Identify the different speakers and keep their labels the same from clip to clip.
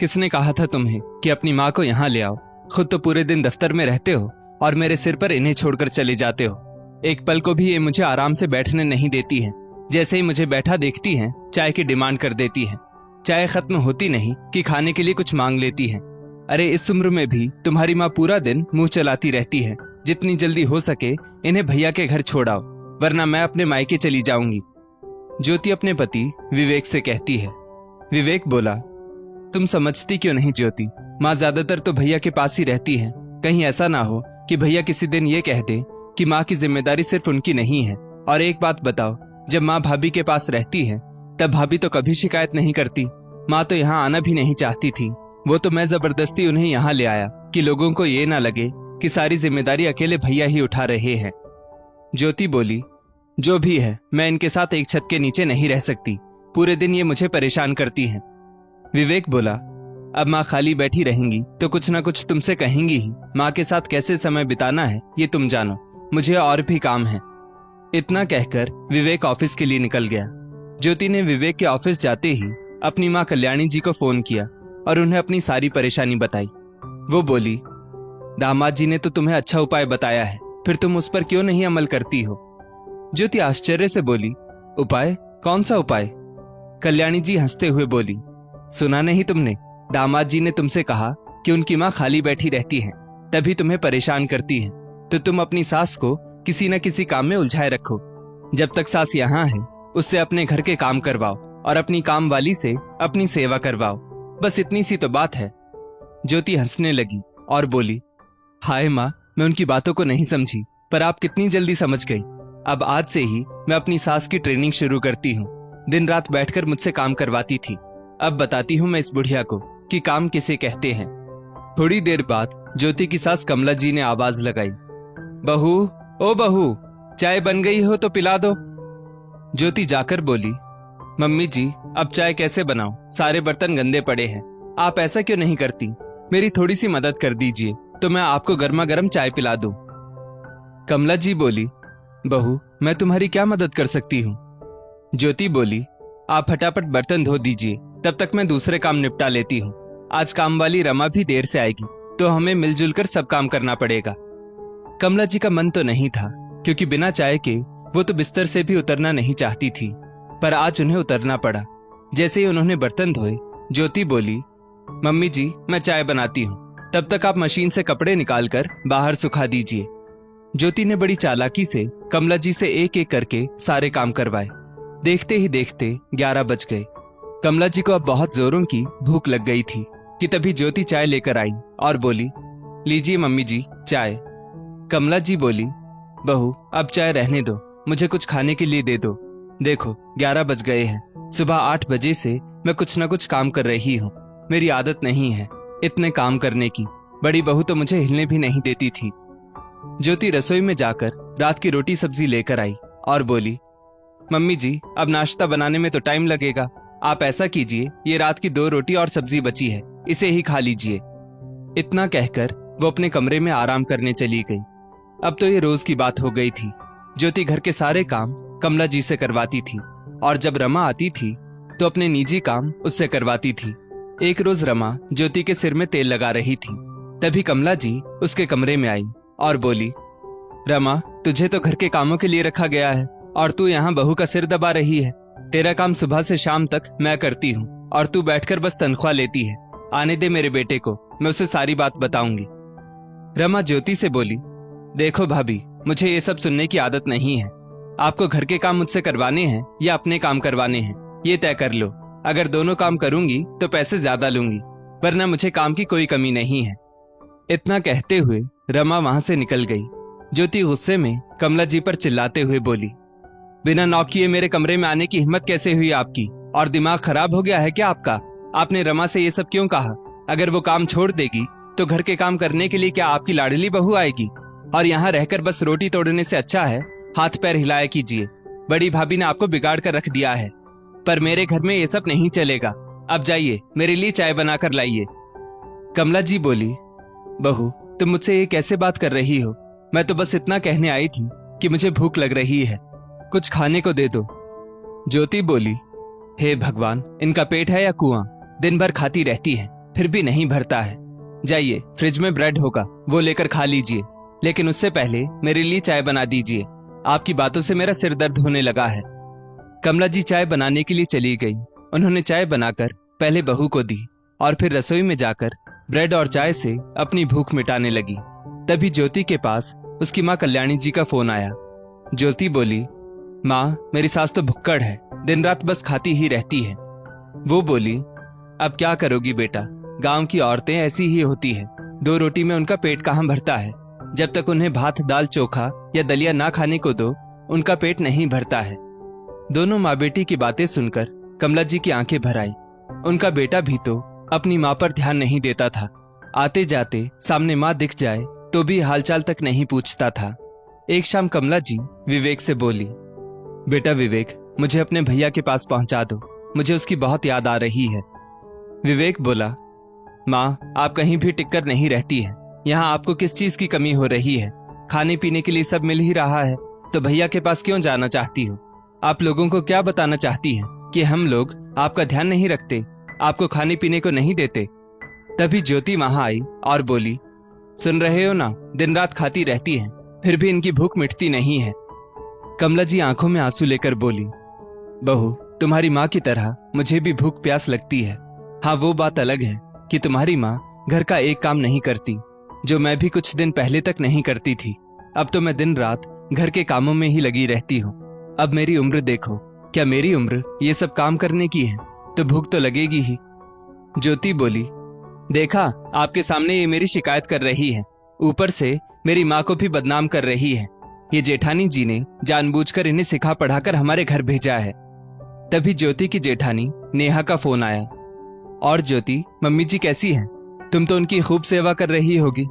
Speaker 1: किसने कहा था तुम्हें कि अपनी माँ को यहाँ ले आओ? खुद तो पूरे दिन दफ्तर में रहते हो और मेरे सिर पर इन्हें छोड़कर चले जाते हो। एक पल को भी ये मुझे आराम से बैठने नहीं देती है। जैसे ही मुझे बैठा देखती हैं, चाय की डिमांड कर देती है। चाय खत्म होती नहीं कि खाने के लिए कुछ मांग लेती है। अरे इस उम्र में भी तुम्हारी माँ पूरा दिन मुंह चलाती रहती है। जितनी जल्दी हो सके इन्हें भैया के घर छोड़ाओ, वरना मैं अपने मायके चली जाऊंगी। ज्योति अपने पति विवेक से कहती है। विवेक बोला, तुम समझती क्यों नहीं ज्योति? माँ ज्यादातर तो भैया के पास ही रहती है। कहीं ऐसा ना हो कि भैया किसी दिन ये कह दे कि माँ की जिम्मेदारी सिर्फ उनकी नहीं है। और एक बात बताओ, जब माँ भाभी के पास रहती है तब भाभी तो कभी शिकायत नहीं करती। माँ तो यहाँ आना भी नहीं चाहती थी। वो तो मैं जबरदस्ती उन्हें यहाँ ले आया कि लोगों को ये ना लगे कि सारी जिम्मेदारी अकेले भैया ही उठा रहे हैं। ज्योति बोली, जो भी है, मैं इनके साथ एक छत के नीचे नहीं रह सकती। पूरे दिन ये मुझे परेशान करती हैं। विवेक बोला, अब माँ खाली बैठी रहेंगी तो कुछ ना कुछ तुमसे कहेंगी ही। माँ के साथ कैसे समय बिताना है ये तुम जानो, मुझे और भी काम है। इतना कहकर विवेक ऑफिस के लिए निकल गया। ज्योति ने विवेक के ऑफिस जाते ही अपनी माँ कल्याणी जी को फोन किया और उन्हें अपनी सारी परेशानी बताई। वो बोली, दामाद जी ने तो तुम्हें अच्छा उपाय बताया है, फिर तुम उस पर क्यों नहीं अमल करती हो? ज्योति आश्चर्य से बोली, उपाय? कौन सा उपाय? कल्याणी जी हंसते हुए बोली, सुना नहीं तुमने? दामाद जी ने तुमसे कहा कि उनकी माँ खाली बैठी रहती है, तभी तुम्हें परेशान करती है। तो तुम अपनी सास को किसी न किसी काम में उलझाए रखो। जब तक सास यहाँ है उससे अपने घर के काम करवाओ और अपनी काम वाली से अपनी सेवा करवाओ। बस इतनी सी तो बात है। ज्योति हंसने लगी और बोली, हाय माँ, मैं उनकी बातों को नहीं समझी, पर आप कितनी जल्दी समझ गई। अब आज से ही मैं अपनी सास की ट्रेनिंग शुरू करती हूँ। दिन रात बैठकर मुझसे काम करवाती थी। अब बताती हूँ मैं इस बुढ़िया को कि काम किसे कहते हैं। थोड़ी देर बाद ज्योति की सास कमला जी ने आवाज लगाई, बहू, ओ बहू, चाय बन गई हो तो पिला दो। ज्योति जाकर बोली, मम्मी जी, अब चाय कैसे बनाऊं? सारे बर्तन गंदे पड़े हैं। आप ऐसा क्यों नहीं करती? मेरी थोड़ी सी मदद कर दीजिए तो मैं आपको गर्मा गर्म चाय पिला दूं। कमला जी बोली, बहू, मैं तुम्हारी क्या मदद कर सकती हूँ? ज्योति बोली, आप फटाफट बर्तन धो दीजिए, तब तक मैं दूसरे काम निपटा लेती हूँ। आज काम वाली रमा भी देर से आएगी तो हमें मिलजुल कर सब काम करना पड़ेगा। कमला जी का मन तो नहीं था, क्योंकि बिना चाय के वो तो बिस्तर से भी उतरना नहीं चाहती थी, पर आज उन्हें उतरना पड़ा। जैसे ही उन्होंने बर्तन धोए, ज्योति बोली, मम्मी जी, मैं चाय बनाती हूँ, तब तक आप मशीन से कपड़े निकालकर बाहर सुखा दीजिए। ज्योति ने बड़ी चालाकी से कमला जी से एक एक करके सारे काम करवाए। देखते ही देखते 11 बज गए। कमला जी को अब बहुत जोरों की भूख लग गई थी कि तभी ज्योति चाय लेकर आई और बोली, लीजिए मम्मी जी चाय। कमला जी बोली, बहू, अब चाय रहने दो, मुझे कुछ खाने के लिए दे दो। देखो 11 बज गए हैं। सुबह 8 बजे से मैं कुछ न कुछ काम कर रही हूँ। मेरी आदत नहीं है इतने काम करने की। बड़ी बहू तो मुझे हिलने भी नहीं देती थी। ज्योति रसोई में जाकर रात की रोटी सब्जी लेकर आई और बोली, मम्मी जी, अब नाश्ता बनाने में तो टाइम लगेगा। आप ऐसा कीजिए, ये रात की 2 रोटी और सब्जी बची है, इसे ही खा लीजिए। इतना कहकर वो अपने कमरे में आराम करने चली गई। अब तो ये रोज की बात हो गई थी। ज्योति घर के सारे काम कमला जी से करवाती थी और जब रमा आती थी तो अपने निजी काम उससे करवाती थी। एक रोज रमा ज्योति के सिर में तेल लगा रही थी, तभी कमला जी उसके कमरे में आई और बोली, रमा, तुझे तो घर के कामों के लिए रखा गया है और तू यहाँ बहू का सिर दबा रही है। तेरा काम सुबह से शाम तक मैं करती हूँ और तू बैठकर बस तनख्वाह लेती है। आने दे मेरे बेटे को, मैं उसे सारी बात बताऊंगी। रमा ज्योति से बोली, देखो भाभी, मुझे ये सब सुनने की आदत नहीं है। आपको घर के काम मुझसे करवाने हैं या अपने काम करवाने हैं, ये तय कर लो। अगर दोनों काम करूंगी तो पैसे ज्यादा लूंगी, वरना मुझे काम की कोई कमी नहीं है। इतना कहते हुए रमा वहां से निकल गई। ज्योति गुस्से में कमला जी पर चिल्लाते हुए बोली, बिना नॉक किए मेरे कमरे में आने की हिम्मत कैसे हुई आपकी? और दिमाग खराब हो गया है क्या आपका? आपने रमा से ये सब क्यों कहा? अगर वो काम छोड़ देगी तो घर के काम करने के लिए क्या आपकी लाडली बहू आएगी? और यहाँ रहकर बस रोटी तोड़ने से अच्छा है हाथ पैर हिलाया कीजिए। बड़ी भाभी ने आपको बिगाड़ कर रख दिया है, पर मेरे घर में ये सब नहीं चलेगा। अब जाइए, मेरे लिए चाय बनाकर लाइए। कमला जी बोली, बहू, तुम मुझसे ये कैसे बात कर रही हो? मैं तो बस इतना कहने आई थी कि मुझे भूख लग रही है, कुछ खाने को दे दो। ज्योति बोली, हे भगवान, इनका पेट है या कुआं? दिन भर खाती रहती है, फिर भी नहीं भरता है। जाइए, फ्रिज में ब्रेड होगा, वो लेकर खा लीजिए, लेकिन उससे पहले मेरे लिए चाय बना दीजिए। आपकी बातों से मेरा सिर दर्द होने लगा है। कमला जी चाय बनाने के लिए चली गई। उन्होंने चाय बनाकर पहले बहू को दी और फिर रसोई में जाकर ब्रेड और चाय से अपनी भूख मिटाने लगी। तभी ज्योति के पास उसकी माँ कल्याणी जी का फोन आया। ज्योति बोली, माँ, मेरी सास तो भुक्कड़ है, दिन रात बस खाती ही रहती है। वो बोली, अब क्या करोगी बेटा, गांव की औरतें ऐसी ही होती हैं। 2 रोटी में उनका पेट कहाँ भरता है। जब तक उन्हें भात दाल चोखा या दलिया ना खाने को दो, उनका पेट नहीं भरता है। दोनों माँ बेटी की बातें सुनकर कमला जी की आंखें भर आई। उनका बेटा भी तो अपनी माँ पर ध्यान नहीं देता था। आते जाते सामने माँ दिख जाए तो भी हालचाल तक नहीं पूछता था। एक शाम कमला जी विवेक से बोली, बेटा विवेक, मुझे अपने भैया के पास पहुंचा दो, मुझे उसकी बहुत याद आ रही है। विवेक बोला, माँ, आप कहीं भी टिककर नहीं रहती हैं। यहाँ आपको किस चीज की कमी हो रही है? खाने पीने के लिए सब मिल ही रहा है, तो भैया के पास क्यों जाना चाहती हो? आप लोगों को क्या बताना चाहती हैं कि हम लोग आपका ध्यान नहीं रखते, आपको खाने पीने को नहीं देते? तभी ज्योति वहां आई और बोली, सुन रहे हो ना, दिन रात खाती रहती हैं, फिर भी इनकी भूख मिटती नहीं है। कमला जी आंखों में आंसू लेकर बोली, बहू, तुम्हारी माँ की तरह मुझे भी भूख प्यास लगती है। हाँ, वो बात अलग है कि तुम्हारी माँ घर का एक काम नहीं करती, जो मैं भी कुछ दिन पहले तक नहीं करती थी। अब तो मैं दिन रात घर के कामों में ही लगी रहती हूँ। अब मेरी उम्र देखो, क्या मेरी उम्र ये सब काम करने की है? तो भूख तो लगेगी ही। ज्योति बोली, देखा, आपके सामने ये मेरी शिकायत कर रही है, ऊपर से मेरी माँ को भी बदनाम कर रही है। ये जेठानी जी ने जानबूझकर इन्हें सिखा पढ़ाकर हमारे घर भेजा है। तभी ज्योति की जेठानी नेहा का फोन आया। और ज्योति, मम्मी जी कैसी हैं? तुम तो उनकी खूब सेवा कर रही होगी।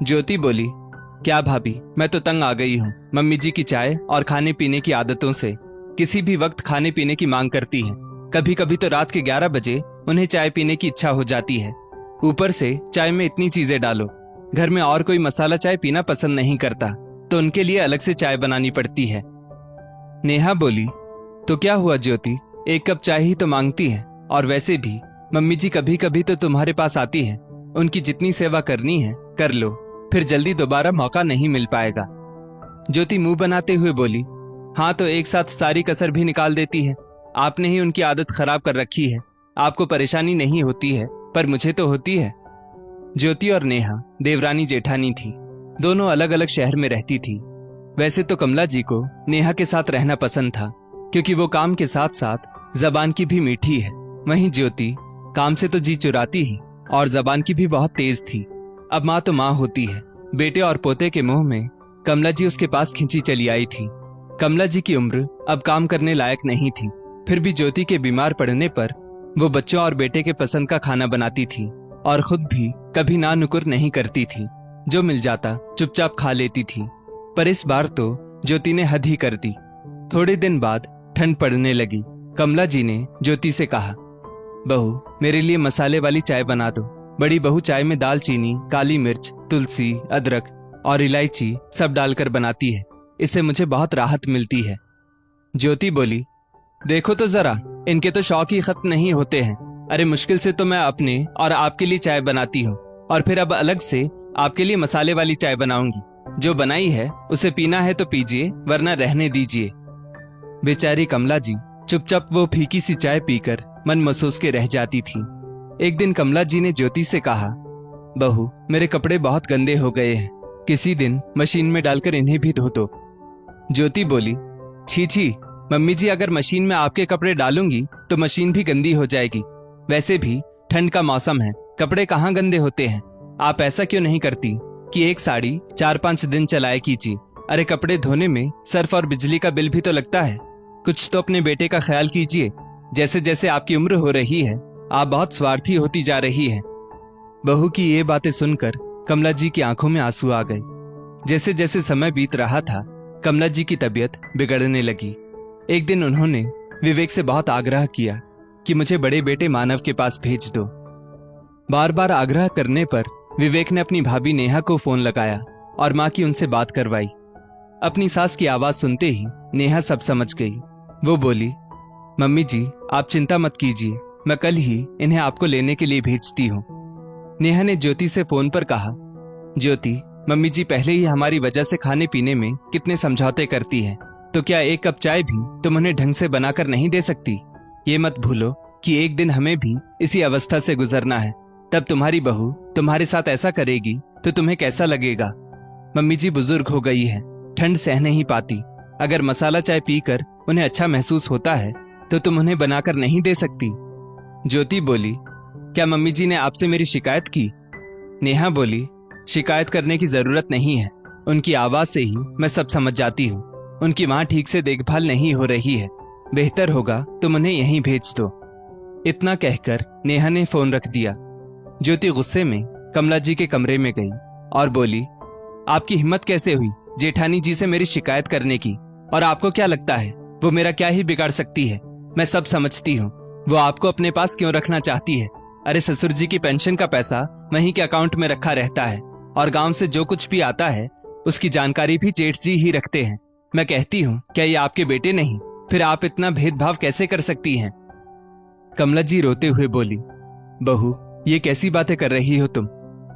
Speaker 1: ज्योति बोली, क्या भाभी, मैं तो तंग आ गई हूँ मम्मी जी की चाय और खाने पीने की आदतों से। किसी भी वक्त खाने पीने की मांग करती हैं। कभी कभी तो रात के 11 बजे उन्हें चाय पीने की इच्छा हो जाती है। ऊपर से चाय में इतनी चीजें डालो। घर में और कोई मसाला चाय पीना पसंद नहीं करता, तो उनके लिए अलग से चाय बनानी पड़ती है। नेहा बोली, तो क्या हुआ ज्योति, 1 कप चाय ही तो मांगती है, और वैसे भी मम्मी जी कभी कभी तो तुम्हारे पास आती हैं। उनकी जितनी सेवा करनी है कर लो, फिर जल्दी दोबारा मौका नहीं मिल पाएगा। ज्योति मुंह बनाते हुए बोली, हाँ, तो एक साथ सारी कसर भी निकाल देती है। आपने ही उनकी आदत खराब कर रखी है। आपको परेशानी नहीं होती है, पर मुझे तो होती है। ज्योति और नेहा देवरानी जेठानी थी। दोनों अलग अलग शहर में रहती थी। वैसे तो कमला जी को नेहा के साथ रहना पसंद था, क्योंकि वो काम के साथ साथ जबान की भी मीठी है। वहीं ज्योति काम से तो जी चुराती ही और जबान की भी बहुत तेज थी। अब माँ तो माँ होती है। बेटे और पोते के मुंह में कमला जी उसके पास खिंची चली आई थी। कमला जी की उम्र अब काम करने लायक नहीं थी, फिर भी ज्योति के बीमार पड़ने पर वो बच्चों और बेटे के पसंद का खाना बनाती थी और खुद भी कभी ना नुकुर नहीं करती थी। जो मिल जाता चुपचाप खा लेती थी। पर इस बार तो ज्योति ने हद ही कर दी। थोड़े दिन बाद ठंड पड़ने लगी। कमला जी ने ज्योति से कहा, बहू, मेरे लिए मसाले वाली चाय बना दो। बड़ी बहू चाय में दालचीनी, काली मिर्च, तुलसी, अदरक और इलायची सब डालकर बनाती है। इससे मुझे बहुत राहत मिलती है। ज्योति बोली, देखो तो जरा, इनके तो शौक ही खत्म नहीं होते हैं। अरे मुश्किल से तो मैं अपने और आपके लिए चाय बनाती हूँ, और फिर अब अलग से आपके लिए मसाले वाली चाय बनाऊंगी। जो बनाई है उसे पीना है तो पीजिए, वरना रहने दीजिए। बेचारी कमला जी चुपचाप वो फीकी सी चाय पीकर मन महसूस के रह जाती थी। एक दिन कमला जी ने ज्योति से कहा, बहू, मेरे कपड़े बहुत गंदे हो गए हैं, किसी दिन मशीन में डालकर इन्हें भी धो दो। ज्योति बोली, छी छी, मम्मी जी, अगर मशीन में आपके कपड़े डालूंगी तो मशीन भी गंदी हो जाएगी। वैसे भी ठंड का मौसम है, कपड़े कहाँ गंदे होते हैं। आप ऐसा क्यों नहीं करती कि एक साड़ी 4-5 दिन चलाए कीजिए। अरे कपड़े धोने में सर्फ और बिजली का बिल भी तो लगता है। कुछ तो अपने बेटे का ख्याल कीजिए। जैसे जैसे आपकी उम्र हो रही है, आप बहुत स्वार्थी होती जा रही है। बहू की ये बातें सुनकर कमला जी की आंखों में आंसू आ गए। जैसे जैसे समय बीत रहा था, कमला जी की तबीयत बिगड़ने लगी। एक दिन उन्होंने विवेक से बहुत आग्रह किया कि मुझे बड़े बेटे मानव के पास भेज दो। बार बार आग्रह करने पर विवेक ने अपनी भाभी नेहा को फोन लगाया और माँ की उनसे बात करवाई। अपनी सास की आवाज सुनते ही नेहा सब समझ गई। वो बोली, मम्मी जी, आप चिंता मत कीजिए, मैं कल ही इन्हें आपको लेने के लिए भेजती हूँ। नेहा ने ज्योति से फोन पर कहा, ज्योति, मम्मी जी पहले ही हमारी वजह से खाने पीने में कितने समझौते करती है, तो क्या एक कप चाय भी तुम उन्हें ढंग से बनाकर नहीं दे सकती? ये मत भूलो कि एक दिन हमें भी इसी अवस्था से गुजरना है। तब तुम्हारी बहू तुम्हारे साथ ऐसा करेगी तो तुम्हें कैसा लगेगा? मम्मी जी बुजुर्ग हो गई है, ठंड सह नहीं पाती। अगर मसाला चाय पीकर उन्हें अच्छा महसूस होता है तो तुम उन्हें बनाकर नहीं दे सकती? ज्योति बोली, क्या मम्मी जी ने आपसे मेरी शिकायत की? नेहा बोली, शिकायत करने की जरूरत नहीं है। उनकी आवाज से ही मैं सब समझ जाती हूँ। उनकी माँ ठीक से देखभाल नहीं हो रही है। बेहतर होगा तुम उन्हें यहीं भेज दो। इतना कहकर नेहा ने फोन रख दिया। ज्योति गुस्से में कमला जी के कमरे में गई और बोली, आपकी हिम्मत कैसे हुई जेठानी जी से मेरी शिकायत करने की? और आपको क्या लगता है वो मेरा क्या ही बिगाड़ सकती है? मैं सब समझती हूँ। वो आपको अपने पास क्यों रखना चाहती है? अरे ससुर जी की पेंशन का पैसा वहीं के अकाउंट में रखा रहता है और गांव से जो कुछ भी आता है उसकी जानकारी भी जेठ जी ही रखते हैं। मैं कहती हूँ, क्या ये आपके बेटे नहीं? फिर आप इतना भेदभाव कैसे कर सकती हैं? कमला जी रोते हुए बोली, बहू, ये कैसी बातें कर रही हो तुम?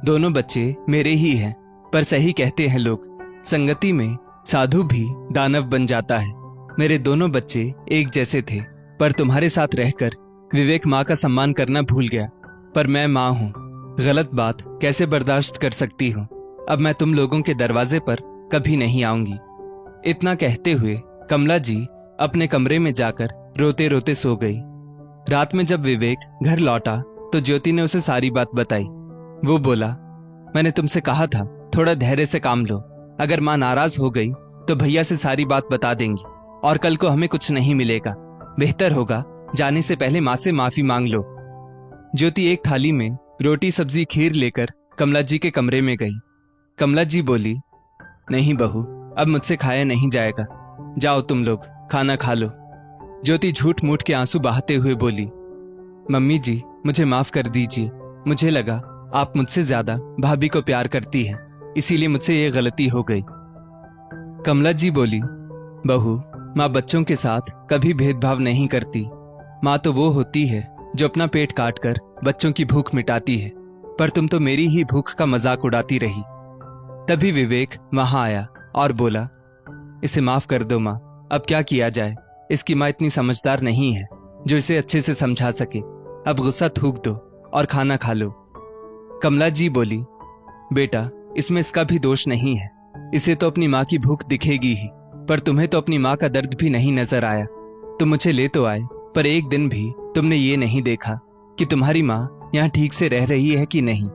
Speaker 1: दोनों बच्चे मेरे ही हैं। पर सही कहते हैं लोग, संगति में साधु भी दानव बन जाता है। मेरे दोनों बच्चे एक जैसे थे, पर तुम्हारे साथ रहकर विवेक माँ का सम्मान करना भूल गया। पर मैं माँ हूँ, गलत बात कैसे बर्दाश्त कर सकती हूँ? अब मैं तुम लोगों के दरवाजे पर कभी नहीं आऊंगी। इतना कहते हुए कमला जी अपने कमरे में जाकर रोते रोते सो गई। रात में जब विवेक घर लौटा तो ज्योति ने उसे सारी बात बताई। वो बोला, मैंने तुमसे कहा था थोड़ा धैर्य से काम लो। अगर माँ नाराज हो गई तो भैया से सारी बात बता देंगी और कल को हमें कुछ नहीं मिलेगा। बेहतर होगा जाने से पहले माँ से माफी मांग लो। ज्योति एक थाली में रोटी सब्जी खीर लेकर कमला जी के कमरे में गई। कमला जी बोली, नहीं बहू, अब मुझसे खाया नहीं जाएगा। जाओ तुम लोग खाना खा लो। ज्योति झूठ मूठ के आंसू बहाते हुए बोली, मम्मी जी मुझे माफ कर दीजिए। मुझे लगा आप मुझसे ज्यादा भाभी को प्यार करती हैं, इसीलिए मुझसे ये गलती हो गई। कमला जी बोली, बहू, माँ बच्चों के साथ कभी भेदभाव नहीं करती। माँ तो वो होती है जो अपना पेट काट कर बच्चों की भूख मिटाती है, पर तुम तो मेरी ही भूख का मजाक उड़ाती रही। तभी विवेक वहां आया और बोला, इसे माफ कर दो माँ, अब क्या किया जाए? इसकी माँ इतनी समझदार नहीं है जो इसे अच्छे से समझा सके। अब गुस्सा थूक दो और खाना खा लो। कमला जी बोली, बेटा, इसमें इसका भी दोष नहीं है। इसे तो अपनी माँ की भूख दिखेगी ही, पर तुम्हें तो अपनी माँ का दर्द भी नहीं नजर आया। तुम मुझे ले तो आए, पर एक दिन भी तुमने ये नहीं देखा कि तुम्हारी माँ यहाँ ठीक से रह रही है कि नहीं।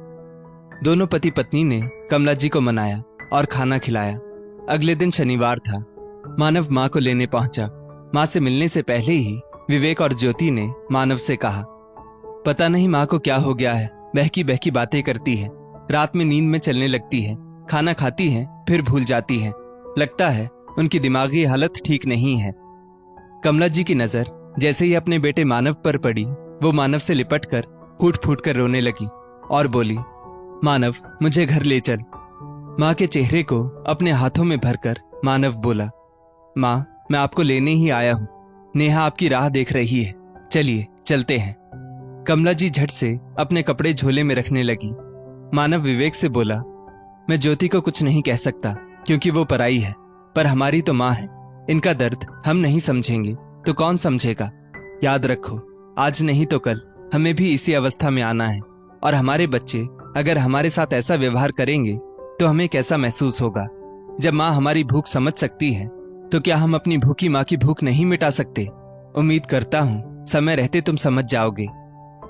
Speaker 1: दोनों पति पत्नी ने कमला जी को मनाया और खाना खिलाया। अगले दिन शनिवार था। मानव माँ को लेने पहुंचा। माँ से मिलने से पहले ही विवेक और ज्योति ने मानव से कहा, पता नहीं माँ को क्या हो गया है, बहकी बहकी बातें करती है, रात में नींद में चलने लगती है, खाना खाती है फिर भूल जाती है। लगता है उनकी दिमागी हालत ठीक नहीं है। कमला जी की नजर जैसे ही अपने बेटे मानव पर पड़ी, वो मानव से लिपट कर फूट फूट कर रोने लगी और बोली, मानव, मुझे घर ले चल। माँ के चेहरे को अपने हाथों में भरकर मानव बोला, माँ, मैं आपको लेने ही आया हूँ। नेहा आपकी राह देख रही है, चलिए चलते हैं। कमला जी झट से अपने कपड़े झोले में रखने लगी। मानव विवेक से बोला, मैं ज्योति को कुछ नहीं कह सकता क्योंकि वो पराई है, पर हमारी तो माँ है। इनका दर्द हम नहीं समझेंगे तो कौन समझेगा? याद रखो, आज नहीं तो कल हमें भी इसी अवस्था में आना है, और हमारे बच्चे अगर हमारे साथ ऐसा व्यवहार करेंगे तो हमें कैसा महसूस होगा? जब माँ हमारी भूख समझ सकती है तो क्या हम अपनी भूखी माँ की भूख नहीं मिटा सकते? उम्मीद करता हूँ समय रहते तुम समझ जाओगे।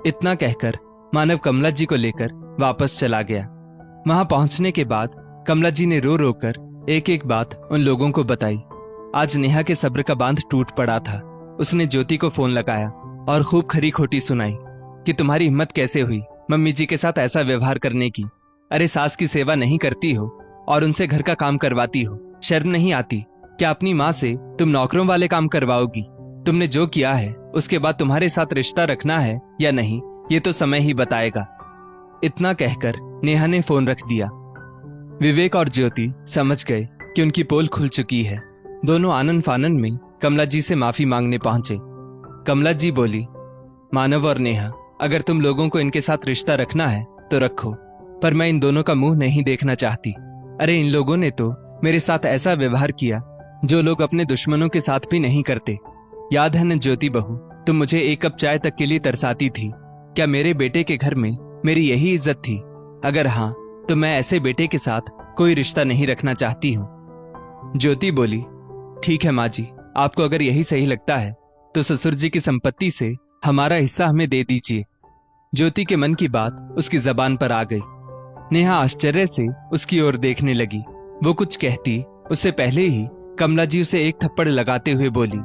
Speaker 1: इतना कहकर मानव कमला जी को लेकर वापस चला गया। वहां पहुंचने के बाद कमला जी ने रो रो कर एक एक बात उन लोगों को बताई। आज नेहा के सब्र का बांध टूट पड़ा था। उसने ज्योति को फोन लगाया और खूब खरी खोटी सुनाई कि तुम्हारी हिम्मत कैसे हुई मम्मी जी के साथ ऐसा व्यवहार करने की। अरे सास की सेवा नहीं करती हो और उनसे घर का काम करवाती हो, शर्म नहीं आती? क्या अपनी माँ से तुम नौकरों वाले काम करवाओगी? तुमने जो किया है उसके बाद तुम्हारे साथ रिश्ता रखना है या नहीं, ये तो समय ही बताएगा। इतना कहकर नेहा ने फोन रख दिया। विवेक और ज्योति समझ गए कि उनकी पोल खुल चुकी है। दोनों आनन फानन में कमला जी से माफी मांगने पहुंचे। कमला जी बोली, मानव और नेहा, अगर तुम लोगों को इनके साथ रिश्ता रखना है तो रखो, पर मैं इन दोनों का मुंह नहीं देखना चाहती। अरे इन लोगों ने तो मेरे साथ ऐसा व्यवहार किया जो लोग अपने दुश्मनों के साथ भी नहीं करते। याद है न ज्योति बहू, तुम मुझे एक कप चाय तक के लिए तरसाती थी। क्या मेरे बेटे के घर में मेरी यही इज्जत थी? अगर हाँ, तो मैं ऐसे बेटे के साथ कोई रिश्ता नहीं रखना चाहती हूँ। ज्योति बोली, ठीक है माँ जी, आपको अगर यही सही लगता है तो ससुर जी की संपत्ति से हमारा हिस्सा हमें दे दीजिए। ज्योति के मन की बात उसकी जबान पर आ गई। नेहा आश्चर्य से उसकी ओर देखने लगी। वो कुछ कहती उससे पहले ही कमला जी उसे एक थप्पड़ लगाते हुए बोली,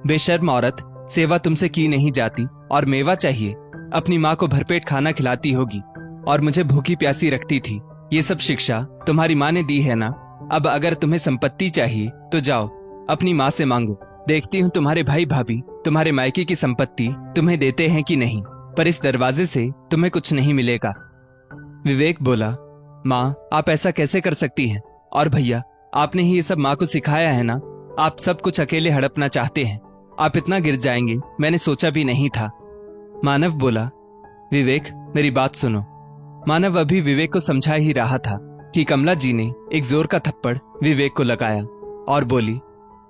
Speaker 1: बेशर्म औरत, सेवा तुमसे की नहीं जाती और मेवा चाहिए। अपनी माँ को भरपेट खाना खिलाती होगी और मुझे भूखी प्यासी रखती थी। ये सब शिक्षा तुम्हारी माँ ने दी है ना। अब अगर तुम्हें संपत्ति चाहिए तो जाओ अपनी माँ से मांगो। देखती हूँ तुम्हारे भाई भाभी तुम्हारे मायके की संपत्ति तुम्हें देते हैं कि नहीं, पर इस दरवाजे से तुम्हें कुछ नहीं मिलेगा। विवेक बोला, माँ आप ऐसा कैसे कर सकती हैं? और भैया, आपने ही ये सब माँ को सिखाया है ना। आप सब कुछ अकेले हड़पना चाहते हैं। आप इतना गिर जाएंगे मैंने सोचा भी नहीं था। मानव बोला, विवेक मेरी बात सुनो। मानव अभी विवेक को समझा ही रहा था कि कमला जी ने एक जोर का थप्पड़ विवेक को लगाया और बोली,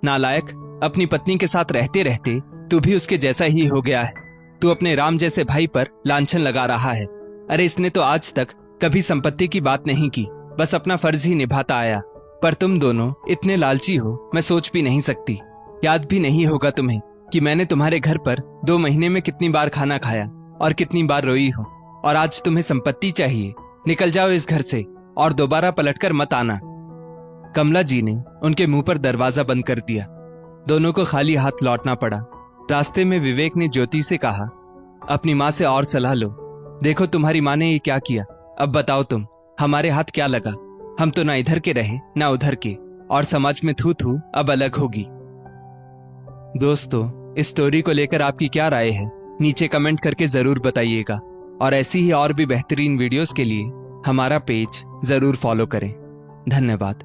Speaker 1: नालायक, अपनी पत्नी के साथ रहते रहते तू भी उसके जैसा ही हो गया है। तू अपने राम जैसे भाई पर लांछन लगा रहा है। अरे इसने तो आज तक कभी संपत्ति की बात नहीं की, बस अपना फर्ज ही निभाता आया। पर तुम दोनों इतने लालची हो मैं सोच भी नहीं सकती। याद भी नहीं होगा तुम्हें कि मैंने तुम्हारे घर पर 2 महीने में कितनी बार खाना खाया और कितनी बार रोई हूँ। और आज तुम्हें संपत्ति चाहिए। निकल जाओ इस घर से और दोबारा पलटकर मत आना। कमला जी ने उनके मुंह पर दरवाजा बंद कर दिया। दोनों को खाली हाथ लौटना पड़ा। रास्ते में विवेक ने ज्योति से कहा, अपनी माँ से और सलाह लो। देखो तुम्हारी माँ ने ये क्या किया। अब बताओ तुम, हमारे हाथ क्या लगा? हम तो ना इधर के रहे ना उधर के, और समाज में थू थू अब अलग होगी। दोस्तों, इस स्टोरी को लेकर आपकी क्या राय है नीचे कमेंट करके जरूर बताइएगा। और ऐसी ही और भी बेहतरीन वीडियोस के लिए हमारा पेज जरूर फॉलो करें। धन्यवाद।